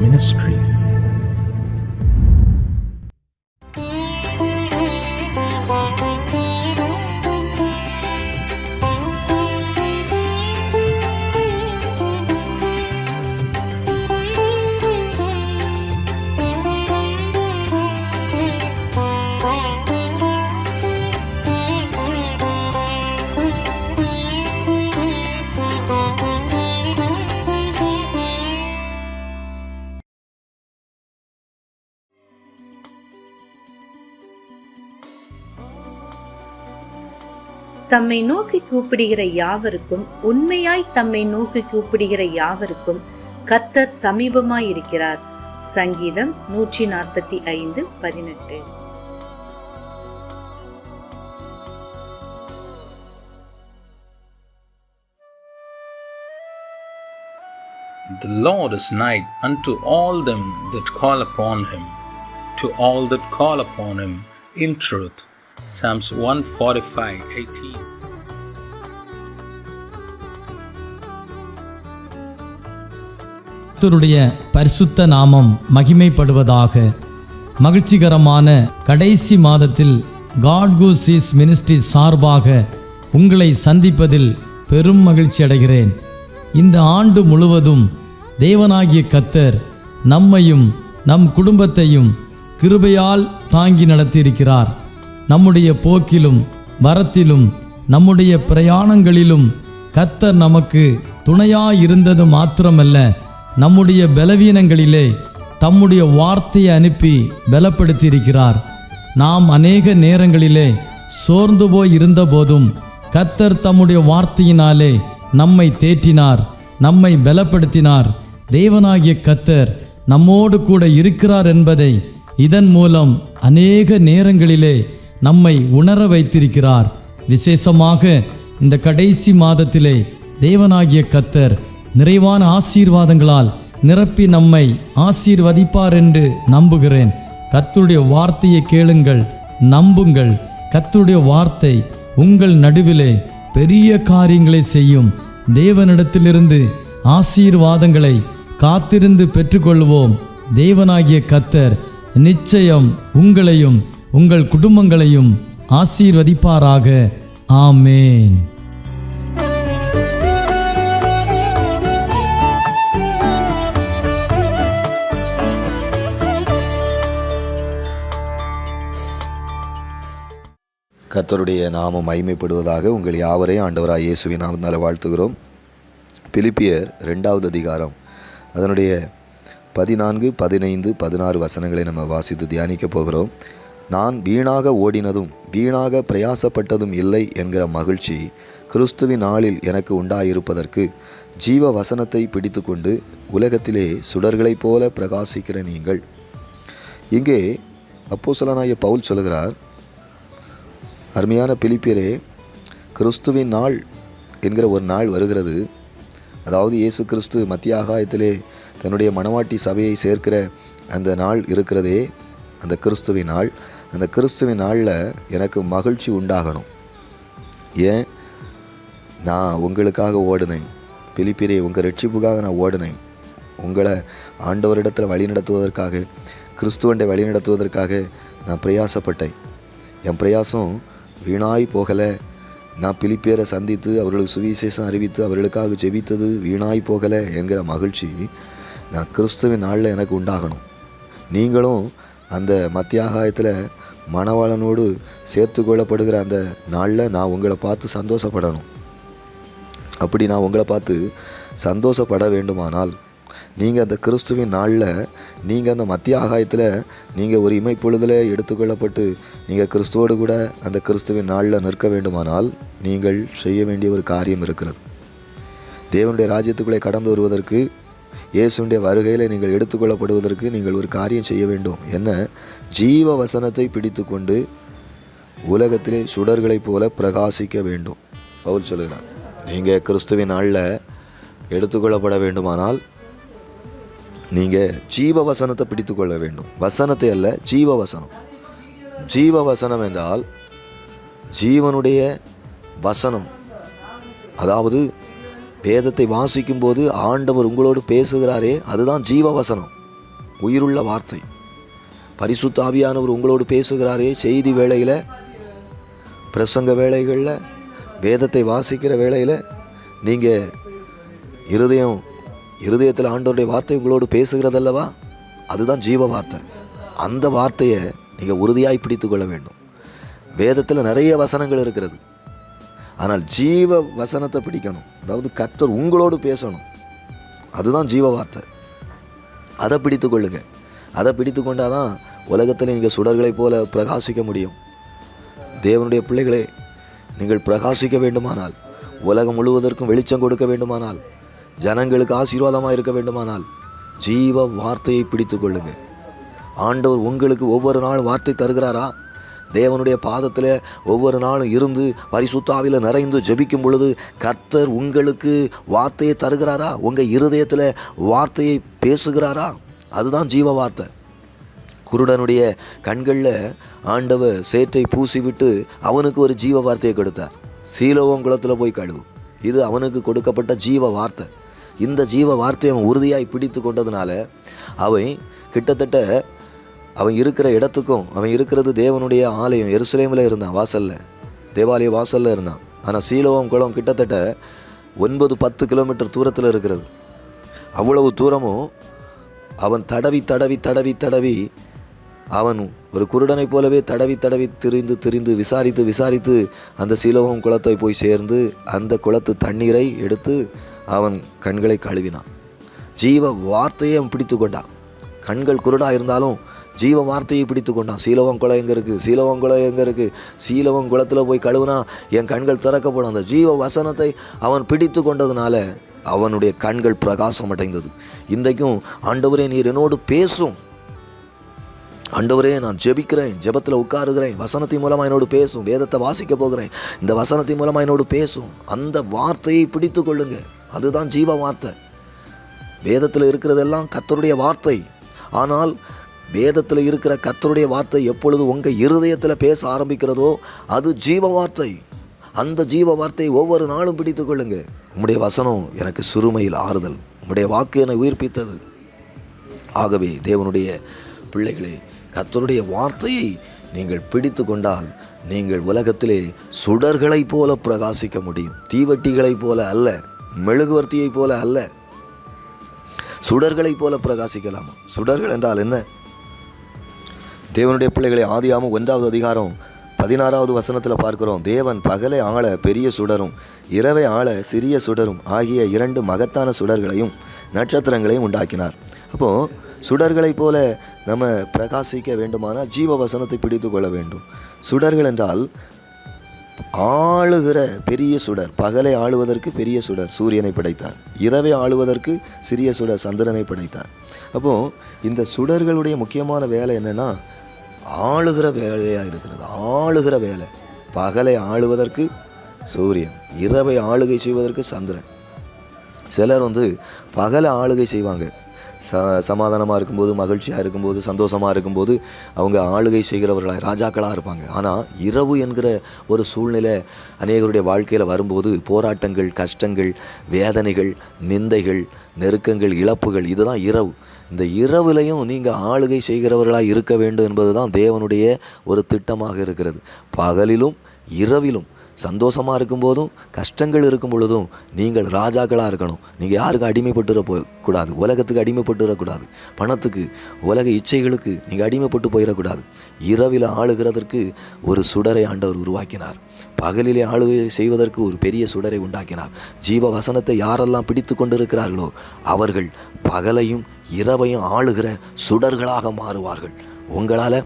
Ministries. தம்மை நோக்கி கூப்பிடுகிற யாவருக்கும், உண்மையாய் தம்மை நோக்கி கூப்பிடுகிற யாவருக்கும் கர்த்தர் சமீபமாயிருக்கிறார். சங்கீதம் 145:18. The Lord is nigh unto all them that call upon him, to all that call upon him in truth. Psalms 145:18. கர்த்தருடைய பரிசுத்த நாமம் மகிமைப்படுவதாக. மகிழ்ச்சிகரமான கடைசி மாதத்தில் காட் கூஸ் சீஸ் மினிஸ்ட்ரி சார்பாக உங்களை சந்திப்பதில் பெரும் மகிழ்ச்சி அடைகிறேன். இந்த ஆண்டு முழுவதும் தேவனாகிய கர்த்தர் நம்மையும் நம் குடும்பத்தையும் கிருபையால் தாங்கி நடத்தியிருக்கிறார். நம்முடைய போக்கிலும் வரத்திலும் நம்முடைய பிரயாணங்களிலும் கர்த்தர் நமக்கு துணையாயிருந்தது மாத்திரமல்ல, நம்முடைய பலவீனங்களிலே தம்முடைய வார்த்தையை அனுப்பி பலப்படுத்தியிருக்கிறார். நாம் அநேக நேரங்களிலே சோர்ந்து போய் இருந்த போதும் கர்த்தர் தம்முடைய வார்த்தையினாலே நம்மை தேற்றினார், நம்மை பலப்படுத்தினார். தேவனாகிய கர்த்தர் நம்மோடு கூட இருக்கிறார் என்பதை இதன் மூலம் அநேக நேரங்களிலே நம்மை உணர வைத்திருக்கிறார். விசேஷமாக இந்த கடைசி மாதத்திலே தேவனாகிய கர்த்தர் நிறைவான ஆசீர்வாதங்களால் நிரப்பி நம்மை ஆசீர்வதிப்பார் என்று நம்புகிறேன். கர்த்தருடைய வார்த்தையை கேளுங்கள், நம்புங்கள். கர்த்தருடைய வார்த்தை உங்கள் நடுவிலே பெரிய காரியங்களை செய்யும். தேவனிடத்திலிருந்து ஆசீர்வாதங்களை காத்திருந்து பெற்றுக்கொள்வோம். தேவனாகிய கர்த்தர் நிச்சயம் உங்களையும் உங்கள் குடும்பங்களையும் ஆசீர்வதிப்பாராக. ஆமேன். கர்த்தருடைய நாமம் மகிமைப்படுவதாக. உங்கள் யாவரையும் ஆண்டவராக இயேசுவின் நாமத்தினால வாழ்த்துகிறோம். பிலிப்பியர் 2வது அதிகாரம் அதனுடைய 14, 15, 16 வசனங்களை நம்ம வாசித்து தியானிக்க போகிறோம். நான் வீணாக ஓடினதும் வீணாக பிரயாசப்பட்டதும் இல்லை என்கிற மகிழ்ச்சி கிறிஸ்துவின் நாளில் எனக்கு உண்டாயிருப்பதற்கு ஜீவ வசனத்தை பிடித்து கொண்டு உலகத்திலே சுடர்களைப் போல பிரகாசிக்கிற நீங்கள். இங்கே அப்போஸ்தலனாகிய பவுல் சொல்கிறார், அருமையான பிலிப்பியரே, கிறிஸ்துவின் நாள் என்கிற ஒரு நாள் வருகிறது. அதாவது இயேசு கிறிஸ்து மத்திய ஆகாயத்திலே தன்னுடைய மணவாட்டி சபையை சேர்க்கிற அந்த நாள் இருக்கிறதே, அந்த கிறிஸ்துவின் நாள். அந்த கிறிஸ்துவின் நாளில் எனக்கு மகிழ்ச்சி உண்டாகணும். ஏன்? நான் உங்களுக்காக ஓடினேன். பிலிப்பியரே, உங்கள் ரட்சிப்புக்காக நான் ஓடினேன். உங்களை ஆண்டவரிடத்தில் வழி நடத்துவதற்காக, கிறிஸ்துவண்டை வழி நடத்துவதற்காக நான் பிரயாசப்பட்டேன். என் பிரயாசம் வீணாய் போகலை. நான் பிலிப்பியரை சந்தித்து அவர்களுக்கு சுவிசேஷம் அறிவித்து அவர்களுக்காக ஜெபித்தது வீணாய் போகலை என்கிற மகிழ்ச்சி நான் கிறிஸ்துவின் நாளில் எனக்கு உண்டாகணும். நீங்களும் அந்த மத்திய ஆகாயத்தில் மணவாளனோடு சேர்த்து கொள்ளப்படுகிற அந்த நாளில் நான் உங்களை பார்த்து சந்தோஷப்படணும். அப்படி நான் உங்களை பார்த்து சந்தோஷப்பட வேண்டுமானால் நீங்கள் அந்த கிறிஸ்துவின் நாளில், நீங்கள் அந்த மத்திய ஆகாயத்தில் நீங்கள் ஒரு இமைப்பொழுதில் எடுத்துக்கொள்ளப்பட்டு நீங்கள் கிறிஸ்துவோடு கூட அந்த கிறிஸ்துவின் நாளில் நிற்க வேண்டுமானால் நீங்கள் செய்ய வேண்டிய ஒரு காரியம் இருக்கிறது. தேவனுடைய ராஜ்யத்துக்குள்ளே கடந்து வருவதற்கு, இயேசுடைய வருகையில் நீங்கள் எடுத்துக்கொள்ளப்படுவதற்கு நீங்கள் ஒரு காரியம் செய்ய வேண்டும். என்ன? ஜீவ வசனத்தை பிடித்து கொண்டு உலகத்திலே சுடர்களைப் போல பிரகாசிக்க வேண்டும். பவுல் சொல்லுகிறார், நீங்கள் கிறிஸ்துவின் நாளில் எடுத்துக்கொள்ளப்பட வேண்டுமானால் நீங்கள் ஜீவ வசனத்தை பிடித்து கொள்ள வேண்டும். வசனத்தை அல்ல, ஜீவ வசனம். ஜீவ வசனம் என்றால் ஜீவனுடைய வசனம். அதாவது வேதத்தை வாசிக்கும்போது ஆண்டவர் உங்களோடு பேசுகிறாரே, அதுதான் ஜீவ வசனம். உயிருள்ள வார்த்தை. பரிசுத்த ஆவியானவர் உங்களோடு பேசுகிறாரே, செய்தி வேளையில், பிரசங்க வேளைகளில், வேதத்தை வாசிக்கிற வேளையில் நீங்கள் இருதயத்தில் ஆண்டவருடைய வார்த்தை உங்களோடு பேசுகிறதல்லவா, அதுதான் ஜீவ வார்த்தை. அந்த வார்த்தையை நீங்கள் உறுதியாய் பிடித்து கொள்ள வேண்டும். வேதத்தில் நிறைய வசனங்கள் இருக்கிறது, ஆனால் ஜீவ வசனத்தை பிடிக்கணும். அதாவது கர்த்தர் உங்களோடு பேசணும், அதுதான் ஜீவ வார்த்தை. அதை பிடித்து கொள்ளுங்க. அதை பிடித்து கொண்டால் தான் உலகத்தில் நீங்கள் சுடர்களைப் போல பிரகாசிக்க முடியும். தேவனுடைய பிள்ளைகளே, நீங்கள் பிரகாசிக்க வேண்டுமானால், உலகம் முழுவதற்கும் வெளிச்சம் கொடுக்க வேண்டுமானால், ஜனங்களுக்கு ஆசீர்வாதமாக இருக்க வேண்டுமானால் ஜீவ வார்த்தையை பிடித்து கொள்ளுங்க. ஆண்டவர் உங்களுக்கு ஒவ்வொரு நாளும் வார்த்தை தருகிறாரா? தேவனுடைய பாதத்தில் ஒவ்வொரு நாளும் இருந்து பரிசுத்த ஆவியில் நிறைந்து ஜெபிக்கும் பொழுது கர்த்தர் உங்களுக்கு வார்த்தையை தருகிறாரா? உங்கள் இருதயத்தில் வார்த்தையை பேசுகிறாரா? அதுதான் ஜீவ வார்த்தை. குருடனுடைய கண்களில் ஆண்டவர் சேற்றை பூசிவிட்டு அவனுக்கு ஒரு ஜீவ வார்த்தையை கொடுத்தார். சீலோகம் குளத்தில் போய் கழுவு, இது அவனுக்கு கொடுக்கப்பட்ட ஜீவ வார்த்தை. இந்த ஜீவ வார்த்தையை அவன் உறுதியாய் பிடித்து கொண்டதுனால அவன் கிட்டத்தட்ட அவன் இருக்கிற இடத்துக்கும், அவன் இருக்கிறது தேவனுடைய ஆலயம் எருசலேமில் இருந்தான், வாசலில், தேவாலய வாசலில் இருந்தான். ஆனால் சீலோகம் குளம் கிட்டத்தட்ட 9-10 கிலோமீட்டர் தூரத்தில் இருக்கிறது. அவ்வளவு தூரமும் அவன் தடவி அவன் ஒரு குருடனை போலவே தடவி திரிந்து விசாரித்து அந்த சீலோகம் குளத்தை போய் சேர்ந்து அந்த குளத்து தண்ணீரை எடுத்து அவன் கண்களை கழுவினான். ஜீவ வார்த்தையை அவன் பிடித்து கொண்டான். கண்கள் குருடாக இருந்தாலும் ஜீவ வார்த்தையை பிடித்து கொண்டான். சீலோகம் குளம் எங்கே இருக்குது? சீலோகம் குளத்தில் போய் கழுவுனா என் கண்கள் திறக்கப்படும். அந்த ஜீவ வசனத்தை அவன் பிடித்து கொண்டதுனால அவனுடைய கண்கள் பிரகாசம் அடைந்தது. இன்றைக்கும் ஆண்டவரே நீர் என்னோடு பேசும், ஆண்டவரே நான் ஜெபிக்கிறேன், ஜெபத்தில் உட்காருகிறேன், வசனத்தின் மூலமாக என்னோடு பேசும், வேதத்தை வாசிக்க போகிறேன், இந்த வசனத்தின் மூலமாக என்னோடு பேசும். அந்த வார்த்தையை பிடித்து கொள்ளுங்க, அதுதான் ஜீவ வார்த்தை. வேதத்தில் இருக்கிறதெல்லாம் கர்த்தருடைய வார்த்தை. ஆனால் வேதத்தில் இருக்கிற கர்த்தருடைய வார்த்தை எப்பொழுது உங்கள் இருதயத்தில் பேச ஆரம்பிக்கிறதோ அது ஜீவ வார்த்தை. அந்த ஜீவ வார்த்தையை ஒவ்வொரு நாளும் பிடித்து கொள்ளுங்க. உம்முடைய வசனம் எனக்கு சிறுமையில் ஆறுதல், உம்முடைய வாக்கு என்னை உயிர்ப்பித்தது. ஆகவே தேவனுடைய பிள்ளைகளே, கர்த்தருடைய வார்த்தையை நீங்கள் பிடித்து கொண்டால் நீங்கள் உலகத்திலே சுடர்களைப் போல பிரகாசிக்க முடியும். தீவட்டிகளைப் போல அல்ல, மெழுகுவர்த்தியைப் போல அல்ல, சுடர்களைப் போல பிரகாசிக்கலாமா? சுடர்கள் என்றால் என்ன? தேவனுடைய பிள்ளைகளை ஆதியாகமம் 1வது அதிகாரம் 16வது வசனத்தில் பார்க்கிறோம். தேவன் பகலை ஆள பெரிய சுடரும் இரவை ஆள சிறிய சுடரும் ஆகிய 2 மகத்தான சுடர்களையும் நட்சத்திரங்களையும் உண்டாக்கினார். அப்போது சுடர்களைப் போல நம்ம பிரகாசிக்க வேண்டுமானால் ஜீவ வசனத்தை பிடித்து கொள்ள வேண்டும். சுடர்கள் என்றால் ஆளுகிற பெரிய சுடர். பகலை ஆளுவதற்கு பெரிய சுடர் சூரியனை படைத்தார், இரவை ஆளுவதற்கு சிறிய சுடர் சந்திரனை படைத்தார். அப்போது இந்த சுடர்களுடைய முக்கியமான வேலை என்னென்னா ஆளுகிற வேலையாக இருக்கிறது. ஆளுகிற வேலை. பகலை ஆளுவதற்கு சூரியன், இரவை ஆளுகை செய்வதற்கு சந்திரன். சிலர் பகலை ஆளுகை செய்வாங்க, சமாதானமாக இருக்கும்போது, மகிழ்ச்சியாக இருக்கும்போது, சந்தோஷமாக இருக்கும்போது அவங்க ஆளுகை செய்கிறவர்களாக ராஜாக்களாக இருப்பாங்க. ஆனால் இரவு என்கிற ஒரு சூழ்நிலை அநேகருடைய வாழ்க்கையில் வரும்போது போராட்டங்கள், கஷ்டங்கள், வேதனைகள், நிந்தைகள், நெருக்கங்கள், இழப்புகள், இதுதான் இரவு. இந்த இரவுலையும் நீங்கள் ஆளுகை செய்கிறவர்களாக இருக்க வேண்டும் என்பது தான் தேவனுடைய ஒரு திட்டமாக இருக்கிறது. பகலிலும் இரவிலும் சந்தோஷமாக இருக்கும்போதும் கஷ்டங்கள் இருக்கும் பொழுதும் நீங்கள் ராஜாக்களாக இருக்கணும். நீங்கள் யாருக்கும் அடிமைப்பட்டுற கூடாது, உலகத்துக்கு அடிமைப்பட்டுறக்கூடாது, பணத்துக்கு, உலக இச்சைகளுக்கு நீங்கள் அடிமைப்பட்டு போயிடக்கூடாது. இரவில் ஆளுகிறதற்கு ஒரு சுடரை ஆண்டவர் உருவாக்கினார். பகலிலே ஆளுகை செய்வதற்கு ஒரு பெரிய சுடரை உண்டாக்கினார். ஜீவ வசனத்தை யாரெல்லாம் பிடித்து கொண்டிருக்கிறார்களோ அவர்கள் பகலையும் இரவையும் ஆளுகிற சுடர்களாக மாறுவார்கள். உங்களால்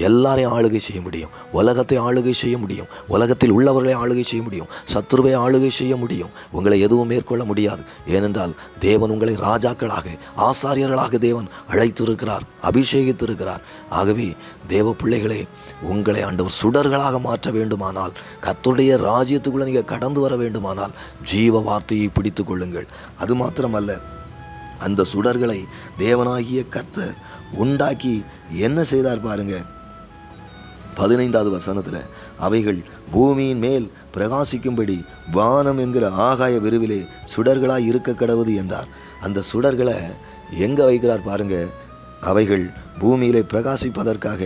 எல்லாரையும் ஆளுகை செய்ய முடியும், உலகத்தை ஆளுகை செய்ய முடியும், உலகத்தில் உள்ளவர்களை ஆளுகை செய்ய முடியும், சத்துருவை ஆளுகை செய்ய முடியும். உங்களை எதுவும் மேற்கொள்ள முடியாது. ஏனென்றால் தேவன் உங்களை ராஜாக்களாக, ஆசாரியர்களாக தேவன் அழைத்திருக்கிறார், அபிஷேகித்திருக்கிறார். ஆகவே தேவ பிள்ளைகளே, உங்களை ஆண்டவர் சுடர்களாக மாற்ற வேண்டுமானால், கர்த்தருடைய ராஜ்யத்துக்குள்ளே நீங்கள் கடந்து வர வேண்டுமானால் ஜீவ வார்த்தையை பிடித்து கொள்ளுங்கள். அது மாத்திரமல்ல, அந்த சுடர்களை தேவனாகிய கர்த்தர் உண்டாக்கி என்ன செய்தார் பாருங்க. 15வது வசனத்தில் அவைகள் பூமியின் மேல் பிரகாசிக்கும்படி வானம் என்கிற ஆகாய விரிவிலே சுடர்களாய் இருக்க கடவுது என்றார். அந்த சுடர்களை எங்கே வைக்கிறார் பாருங்க, அவைகள் பூமியிலே பிரகாசிப்பதற்காக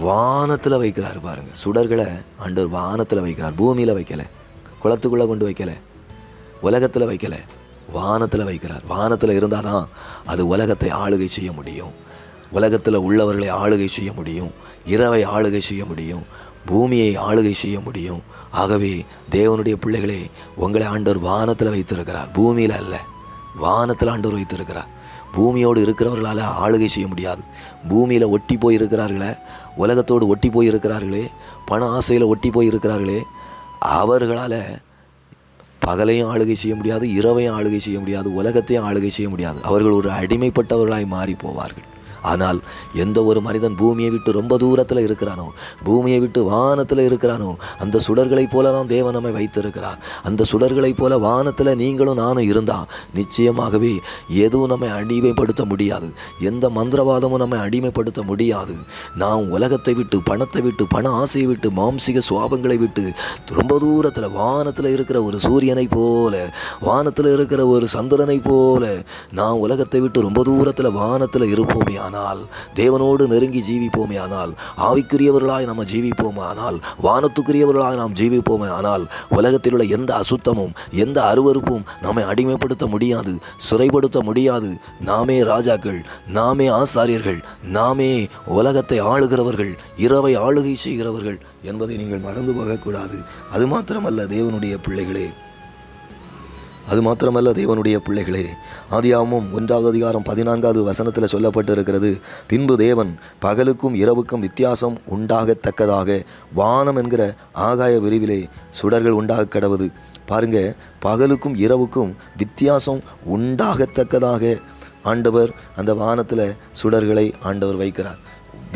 வானத்தில் வைக்கிறார். பாருங்க, சுடர்களை ஆண்டவர் வானத்தில் வைக்கிறார். பூமியில் வைக்கலை, குளத்துக்குள்ளே கொண்டு வைக்கலை, உலகத்தில் வைக்கலை, வானத்தில் வைக்கிறார். வானத்தில் இருந்தால் தான் அது உலகத்தை ஆளுகை செய்ய முடியும், உலகத்தில் உள்ளவர்களை ஆளுகை செய்ய முடியும், இரவை ஆளுகை செய்ய முடியும், பூமியை ஆளுகை செய்ய முடியும். ஆகவே தேவனுடைய பிள்ளைகளே, உங்களை ஆண்டவர் வானத்தில் வைத்திருக்கிறார், பூமியில் அல்ல, வானத்தில் ஆண்டவர் வைத்திருக்கிறார். பூமியோடு இருக்கிறவர்களால் ஆளுகை செய்ய முடியாது. பூமியில் ஒட்டி போய் இருக்கிறார்களே, உலகத்தோடு ஒட்டி போய் இருக்கிறார்களே, பண ஆசையில் ஒட்டி போய் இருக்கிறார்களே, அவர்களால் பகலையும் ஆளுகை செய்ய முடியாது, இரவையும் ஆளுகை செய்ய முடியாது, உலகத்தையும் ஆளுகை செய்ய முடியாது. அவர்கள் ஒரு அடிமைப்பட்டவர்களாய் மாறி போவார்கள். ஆனால் எந்த ஒரு மனிதன் பூமியை விட்டு ரொம்ப தூரத்தில் இருக்கிறானோ, பூமியை விட்டு வானத்தில் இருக்கிறானோ, அந்த சுடர்களைப் போல தான் தேவன் நம்மை வைத்திருக்கிறார். அந்த சுடர்களைப் போல வானத்தில் நீங்களும் நானும் இருந்தால் நிச்சயமாகவே எதுவும் நம்மை அடிமைப்படுத்த முடியாது, எந்த மந்திரவாதமும் நம்மை அடிமைப்படுத்த முடியாது. நாம் உலகத்தை விட்டு, பணத்தை விட்டு, பண ஆசையை விட்டு, மாம்சிக சுவாபங்களை விட்டு ரொம்ப தூரத்தில் வானத்தில் இருக்கிற ஒரு சூரியனை போல, வானத்தில் இருக்கிற ஒரு சந்திரனை போல நாம் உலகத்தை விட்டு ரொம்ப தூரத்தில் வானத்தில் இருப்போமே ஆனால், தேவனோடு நெருங்கி ஜீவிப்போமே ஆனால், ஆவிக்குரியவர்களாய் நம்ம ஜீவிப்போமே ஆனால், வானத்துக்குரியவர்களாய் நாம் ஜீவிப்போமே ஆனால், உலகத்தில் உள்ள எந்த அசுத்தமும் எந்த அருவருப்பும் நம்மை அடிமைப்படுத்த முடியாது, சிறைப்படுத்த முடியாது. நாமே ராஜாக்கள், நாமே ஆசாரியர்கள், நாமே உலகத்தை ஆளுகிறவர்கள், இரவை ஆளுகை செய்கிறவர்கள் என்பதை நீங்கள் மறந்து போகக்கூடாது. அது மாத்திரமல்ல தேவனுடைய பிள்ளைகளே, ஆதியாகமம் 1வது அதிகாரம் 14வது வசனத்தில் சொல்லப்பட்டிருக்கிறது, பின்பு தேவன் பகலுக்கும் இரவுக்கும் வித்தியாசம் உண்டாகத்தக்கதாக வானம் என்கிற ஆகாய விரிவிலே சுடர்கள் உண்டாக கடவது. பாருங்க, பகலுக்கும் இரவுக்கும் வித்தியாசம் உண்டாகத்தக்கதாக ஆண்டவர் அந்த வானத்தில் சுடர்களை ஆண்டவர் வைக்கிறார்.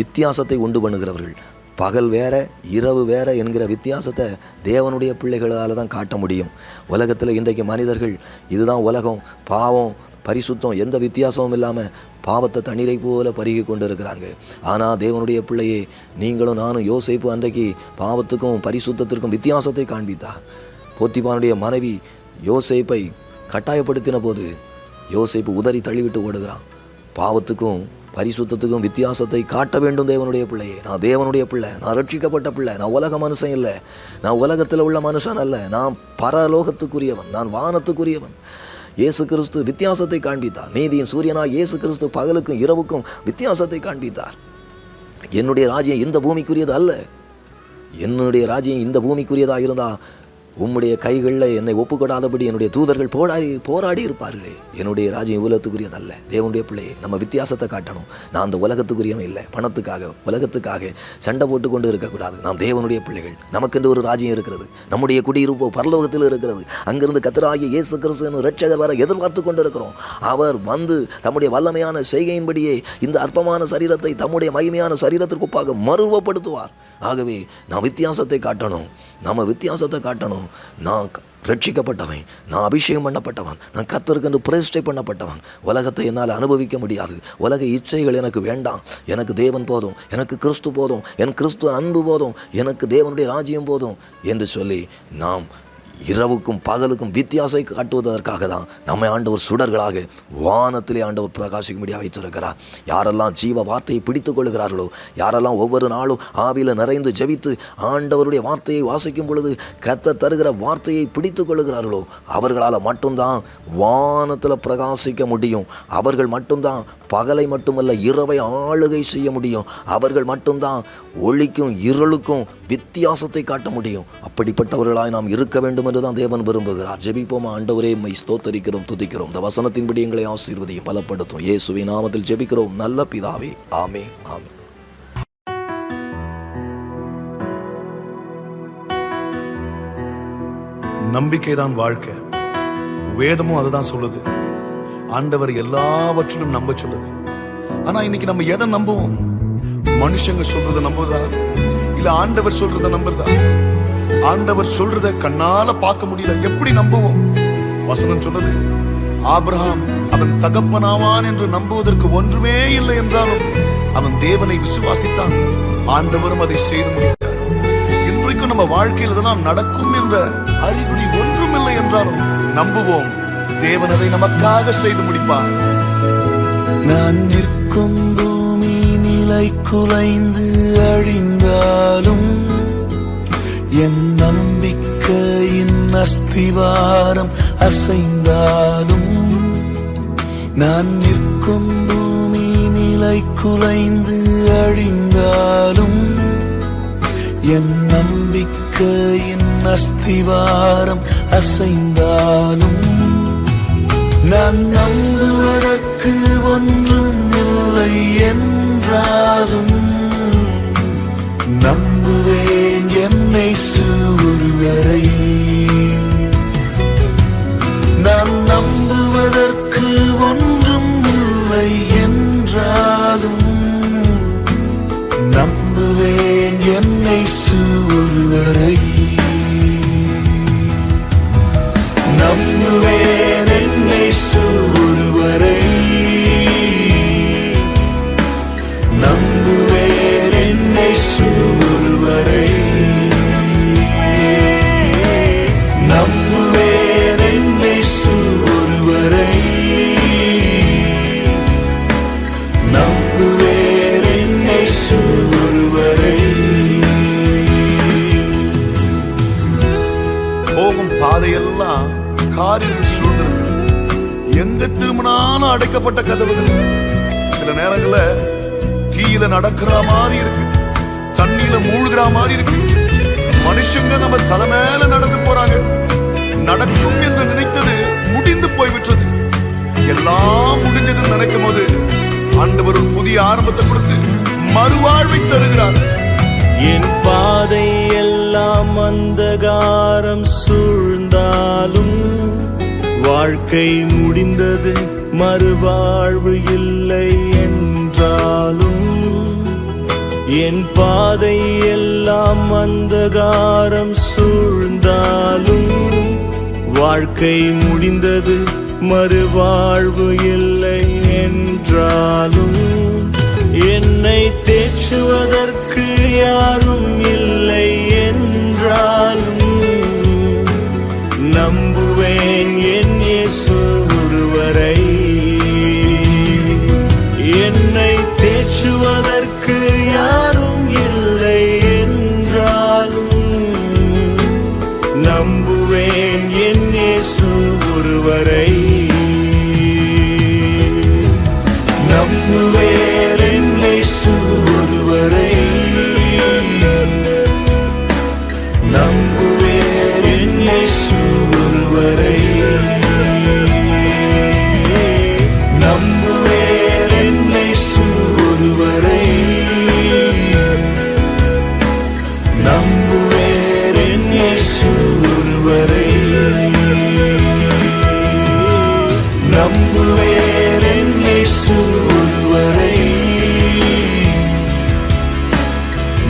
வித்தியாசத்தை உண்டு பண்ணுகிறவர்கள், பகல் வேற இரவு வேற என்கிற வித்தியாசத்தை தேவனுடைய பிள்ளைகளால் தான் காட்ட முடியும். உலகத்தில் இன்றைக்கு மனிதர்கள் இதுதான் உலகம், பாவம் பரிசுத்தம் எந்த வித்தியாசமும் இல்லாமல் பாவத்தை தண்ணீரை போல பருகி கொண்டு இருக்கிறாங்க. ஆனால் தேவனுடைய பிள்ளையே, நீங்களும் நானும், யோசேப்பு அன்றைக்கு பாவத்துக்கும் பரிசுத்தத்திற்கும் வித்தியாசத்தை காண்பித்தார். போத்திபானுடைய மனைவி யோசேப்பை கட்டாயப்படுத்தின போது யோசேப்பு உதறி தள்ளிவிட்டு ஓடுகிறான். பாவத்துக்கும் பரிசுத்தத்துக்கும் வித்தியாசத்தை காட்ட வேண்டும் தேவனுடைய பிள்ளையே. நான் தேவனுடைய பிள்ளை, நான் ரட்சிக்கப்பட்ட பிள்ளை, நான் உலக மனுஷன் இல்லை, நான் உலகத்தில் உள்ள மனுஷன் அல்ல, நான் பரலோகத்துக்குரியவன், நான் வானத்துக்குரியவன். இயேசு கிறிஸ்து வித்தியாசத்தை காண்பித்தார். நீதியின் சூரியனாய் இயேசு கிறிஸ்து பகலுக்கும் இரவுக்கும் வித்தியாசத்தை காண்பித்தார். என்னுடைய ராஜ்யம் இந்த பூமிக்குரியது அல்ல, என்னுடைய ராஜ்யம் இந்த பூமிக்குரியதாக இருந்தால் உம்முடைய கைகளில் என்னை ஒப்புக்கொடாதபடி என்னுடைய தூதர்கள் போராடி இருப்பார்களே. என்னுடைய ராஜ்யம் உலகத்துக்குரியதல்ல. தேவனுடைய பிள்ளையே, நம்ம வித்தியாசத்தை காட்டணும். நான் அந்த உலகத்துக்குரியவன் இல்லை. பணத்துக்காக உலகத்துக்காக சண்டை போட்டு கொண்டு இருக்கக்கூடாது. நாம் தேவனுடைய பிள்ளைகள். நமக்கென்று ஒரு ராஜ்யம் இருக்கிறது. நம்முடைய குடியிருப்போ பரலோகத்தில் இருக்கிறது. அங்கிருந்து கர்த்தராகிய இயேசு கிறிஸ்து இரட்சகர் வர எதிர்பார்த்து கொண்டு இருக்கிறோம். அவர் வந்து தம்முடைய வல்லமையான செய்கையின்படியே இந்த அற்பமான சரீரத்தை தம்முடைய மகிமையான சரீரத்திற்கு ஒப்பாக மறுவப்படுத்துவார். ஆகவே நாம் வித்தியாசத்தை காட்டணும். நம்ம வித்தியாசத்தை காட்டணும். நான் ரட்சிக்கப்பட்டவன், நான் அபிஷேகம் பண்ணப்பட்டவன், நான் கர்த்தருக்கு பிரதிஷ்டை பண்ணப்பட்டவன். உலகத்தை என்னால் அனுபவிக்க முடியாது. உலக இச்சைகள் எனக்கு வேண்டாம். எனக்கு தேவன் போதும், எனக்கு கிறிஸ்து போதும், என் கிறிஸ்து அன்பு போதும், எனக்கு தேவனுடைய ராஜ்யம் போதும் என்று சொல்லி நாம் இரவுக்கும் பகலுக்கும் வித்தியாசத்தை காட்டுவதற்காக தான் நம்மை ஆண்டவர் சுடர்களாக வானத்திலே ஆண்டவர் பிரகாசிக்கும்படியாக வைத்திருக்கிறார். யாரெல்லாம் ஜீவ வார்த்தையை பிடித்து கொள்கிறார்களோ, யாரெல்லாம் ஒவ்வொரு நாளும் ஆவியில் நிறைந்து ஜெபித்து ஆண்டவருடைய வார்த்தையை வாசிக்கும் பொழுது கர்த்தர் தருகிற வார்த்தையை பிடித்து கொள்கிறார்களோ, அவர்களால் மட்டும்தான் வானத்தில் பிரகாசிக்க முடியும். அவர்கள் மட்டும்தான் பகலை மட்டுமல்ல இரவை ஆளுகை செய்ய முடியும். அவர்கள் மட்டும்தான் ஒளிக்கும் இருளுக்கும் வித்தியாசத்தை காட்ட முடியும். அப்படிப்பட்டவர்களாய் நாம் இருக்க வேண்டும் என்றுதான் தேவன் விரும்புகிறார். ஜெபிப்போமா. ஆண்டவரே, உம்மை ஸ்தோத்தரிக்கிறோம், துதிக்கிறோம். இந்த வசனத்தின்படி எங்களை ஆசீர்வதியும், பலப்படுத்தும். இயேசுவின் நாமத்தில் ஜெபிக்கிறோம் நல்ல பிதாவே, ஆமென், ஆமென். நம்பிக்கைதான் வாழ்க்கை. வேதமும் அதுதான் சொல்லுது. ஆண்டவர் எல்லாவற்றிலும் நம்ப சொல்லுது. ஆனா இன்னைக்கு நம்ம எதை நம்புவோம்? மனுஷங்க சொல்றத நம்புதா, இல்ல ஆண்டவர் சொல்றத நம்புறதா? ஆண்டவர் சொல்றத கண்ணால பார்க்க முடியல, எப்படி நம்புவோம்? வசனம் சொல்லுது, ஆபிரகாம் அவன் தகப்பனாவான் என்று நம்புவதற்கு ஒன்றுமே இல்லை என்றாலும் அவன் தேவனை விசுவாசித்தான், ஆண்டவரும் அதை செய்து முடித்தார். இன்றைக்கும் நம்ம வாழ்க்கையில் இதெல்லாம் நடக்கும் என்ற அறிகுறி ஒன்றும் இல்லை என்றாலும் நம்புவோம். தேவன் அதை நமக்காக செய்து முடிப்பார். நான் நிற்கும் நிலை குலைந்து அழிந்தாலும் என் நம்பிக்கையின் அஸ்திவாரம் அசைந்தாலும் நான் நிற்கும் பூமி நிலை குலைந்து அழிந்தாலும் என் நம்பிக்கையின் அஸ்திவாரம் அசைந்தாலும் நான் நம்புவதற்கு ஒன்றும் இல்லை என்றாலும் நம்புவேன் என்னை ஒருவரை. நான் நம்புவதற்கு ஒன்றும் இல்லை என்றாலும் நம்புவேன் என்னை ஒருவரை. நம்புவேன் என்னை ஒருவரை. நம்புவேன் என்னை ஒருவரை. நம்புவேன் என்னை ஒருவரை. நம்புவேன் என்னை ஒருவரை. போகும் பாதையெல்லாம் காரில் சூழ்ந்திருக்கு. எங்க திரும்பினாலும் அடைக்கப்பட்ட கதவுகள். சில நேரங்கள்ல தீயில நடக்கிற மாதிரி இருக்கு, தண்ணியில மூழ்கிற மாதிரி இருக்கு. மனுஷங்க நம்ம தலை மேல நடந்து போறாங்க. நடக்கும் என்று நினைத்தது முடிந்து போய்விட்டது. எல்லாம் முடிஞ்சதுன்னு நினைக்கும் போது ஆண்டவர் ஒரு புதிய ஆரம்பத்தை கொடுத்து மறுவாழ்வை தருகிறார். என் பாதை எல்லாம் அந்தகாரம் சூழ்ந்தாலும் வாழ்க்கை முடிந்தது, மறுவாழ்வு இல்லை என்றாலும் என் பாதை எல்லாம் அந்தகாரம் சூழ்ந்தாலும் வாழ்க்கை முடிந்தது, மறுவாழ்வு இல்லை என்றாலும் என்னை தேற்றுவதற்கு யாரும் இல்லை என்றாலும் நம்புவேன் என் இயேசு ஒருவரை. என்னை தேற்றுவதற்கு யாரும் இல்லை என்றாலும் நம்புவேன் என் இயேசு ஒருவரை. நம்புவேன் என் இயேசு ஒருவரை. நம்புவேன் என் இயேசு ஒருவரை. நம்புவேன் என் இயேசு ஒருவரை. நம்புவேன் என் இயேசு ஒருவரை. நம்புவேன் என் இயேசு ஒருவரை.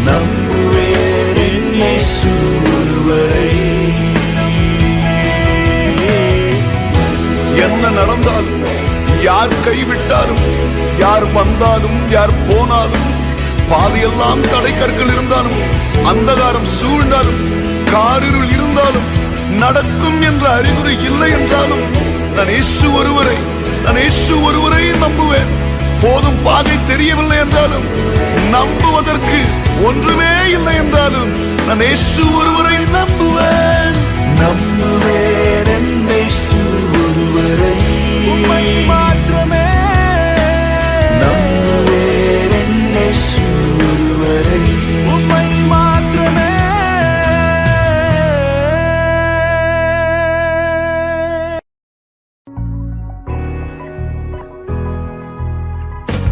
நம்புவேன் என் இயேசு ஒருவரை. என்ன நடந்தாலும், யார் கைவிட்டாலும், யார் வந்தாலும், யார் போனாலும், பாதையெல்லாம் தடை கற்கள் இருந்தாலும், அந்தகாரம் சூழ்ந்தாலும், காரிருள் இருந்தாலும், நடக்கும் என்ற அறிகுறி இல்லை என்றாலும் நான் இயேசு ஒருவரை நம்புவேன். போதும் பாதை தெரியவில்லை என்றாலும், நம்புவதற்கு ஒன்றுமே இல்லை என்றாலும் நான் இயேசு ஒருவரை நம்புவேன்.